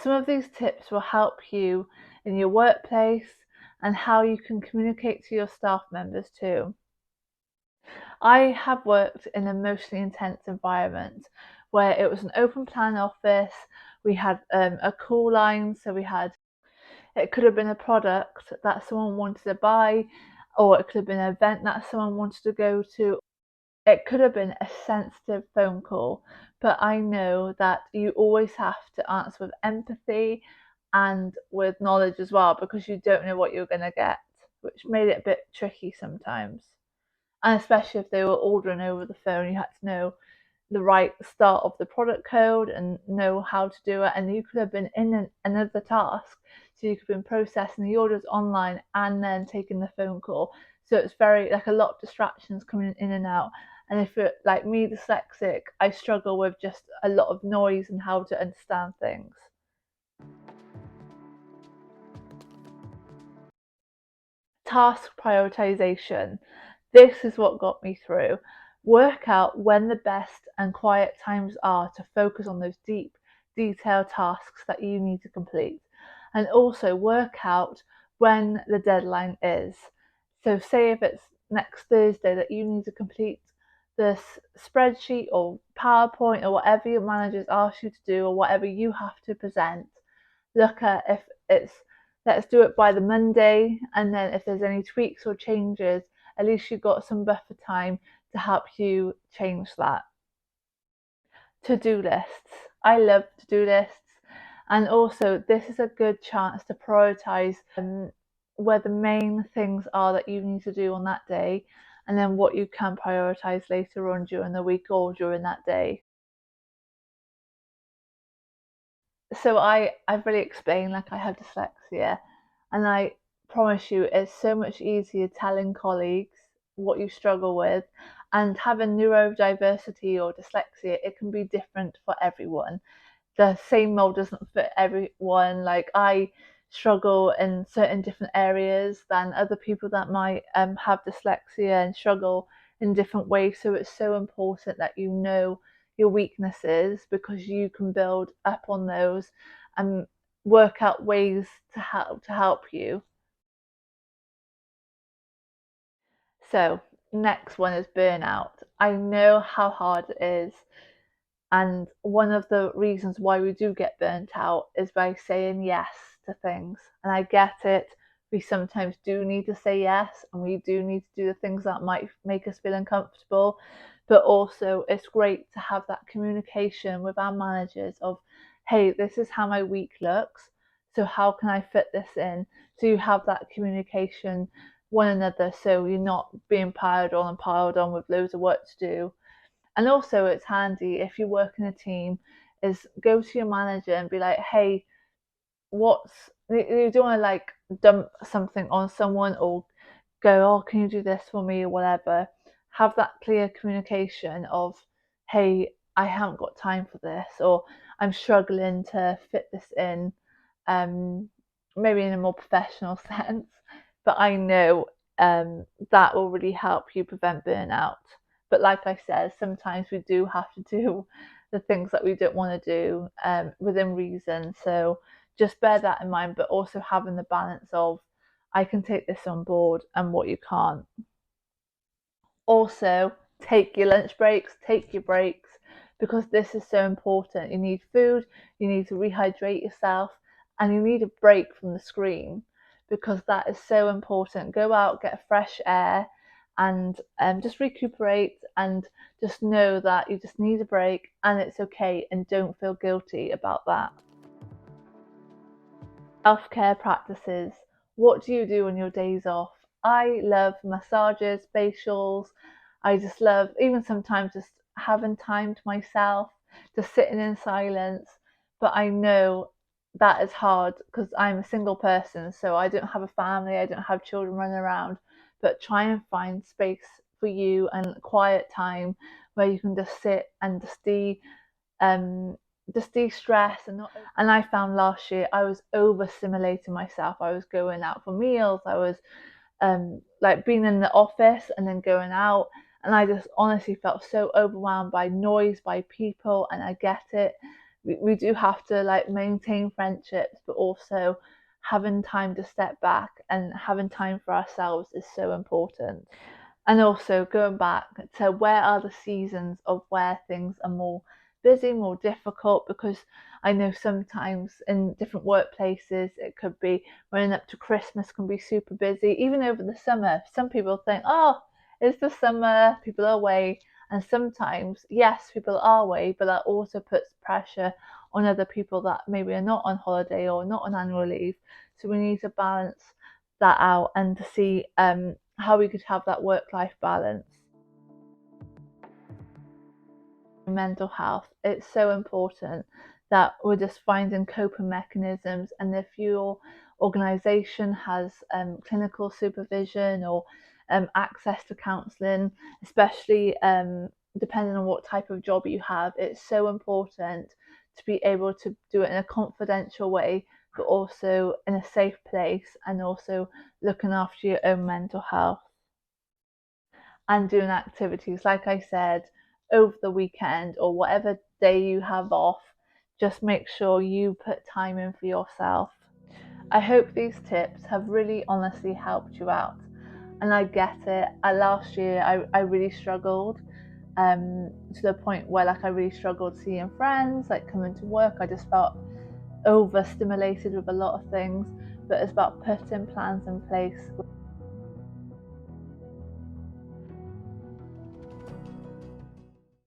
Some of these tips will help you in your workplace and how you can communicate to your staff members too. I have worked in an emotionally intense environment where it was an open plan office. We had a call line, so it could have been a product that someone wanted to buy, or it could have been an event that someone wanted to go to. It could have been a sensitive phone call, but I know that you always have to answer with empathy and with knowledge as well, because you don't know what you're going to get, which made it a bit tricky sometimes. And especially if they were ordering over the phone, you had to know the right start of the product code and know how to do it. And you could have been in another task, so you could have been processing the orders online and then taking the phone call. So it's very like a lot of distractions coming in and out. And if you're like me, dyslexic, I struggle with just a lot of noise and how to understand things. Task prioritization. This is what got me through. Work out when the best and quiet times are to focus on those deep, detailed tasks that you need to complete. And also work out when the deadline is. So, say if it's next Thursday that you need to complete this spreadsheet or PowerPoint or whatever your managers ask you to do or whatever you have to present, look at if it's let's do it by the Monday, and then if there's any tweaks or changes, at least you've got some buffer time to help you change that. To-do lists. I love to-do lists, and also this is a good chance to prioritize where the main things are that you need to do on that day, and then what you can prioritize later on during the week or during that day. So I've really explained like I have dyslexia, and I promise you it's so much easier telling colleagues what you struggle with. And having neurodiversity or dyslexia, it can be different for everyone. The same mold doesn't fit everyone. Like I struggle in certain different areas than other people that might have dyslexia and struggle in different ways. So it's so important that you know your weaknesses, because you can build up on those and work out ways to help you. So next one is burnout. I know how hard it is. And one of the reasons why we do get burnt out is by saying yes to things. And I get it. We sometimes do need to say yes, and we do need to do the things that might make us feel uncomfortable. But also, it's great to have that communication with our managers of, hey, this is how my week looks. So, how can I fit this in? So, you have that communication one another, so you're not being piled on and piled on with loads of work to do. And also, it's handy if you work in a team, is go to your manager and be like, hey, you don't want to like dump something on someone or go, oh, can you do this for me or whatever. Have that clear communication of, hey, I haven't got time for this, or I'm struggling to fit this in, um, maybe in a more professional sense. But I know that will really help you prevent burnout. But like I said, sometimes we do have to do the things that we don't want to do within reason. So just bear that in mind, but also having the balance of I can take this on board and what you can't. Also, take your lunch breaks, take your breaks, because this is so important. You need food, you need to rehydrate yourself, and you need a break from the screen, because that is so important. Go out, get fresh air, and just recuperate, and just know that you just need a break and it's okay, and don't feel guilty about that. Self-care practices. What do you do on your days off? I love massages, facials. I just love even sometimes just having time to myself, just sitting in silence. But I know that is hard because I'm a single person, so I don't have a family, I don't have children running around. But try and find space for you and quiet time where you can just sit and um just de-stress and not. And I found last year I was overstimulating myself. I was going out for meals, I was like being in the office and then going out, and I just honestly felt so overwhelmed by noise, by people. And I get it, we do have to like maintain friendships, but also having time to step back and having time for ourselves is so important. And also going back to where are the seasons of where things are more busy, more difficult, because I know sometimes in different workplaces it could be running up to Christmas can be super busy, even over the summer. Some people think, oh, it's the summer, people are away. And sometimes, yes, people are away, but that also puts pressure on other people that maybe are not on holiday or not on annual leave. So we need to balance that out and to see how we could have that work-life balance. Mental health, it's so important that we're just finding coping mechanisms, and if your organisation has clinical supervision or access to counselling, especially depending on what type of job you have, it's so important to be able to do it in a confidential way, but also in a safe place, and also looking after your own mental health and doing activities, like I said, over the weekend or whatever day you have off. Just make sure you put time in for yourself. I hope these tips have really honestly helped you out. And I get it. Last year, I really struggled to the point where like I really struggled seeing friends, like coming to work. I just felt overstimulated with a lot of things. But it's about putting plans in place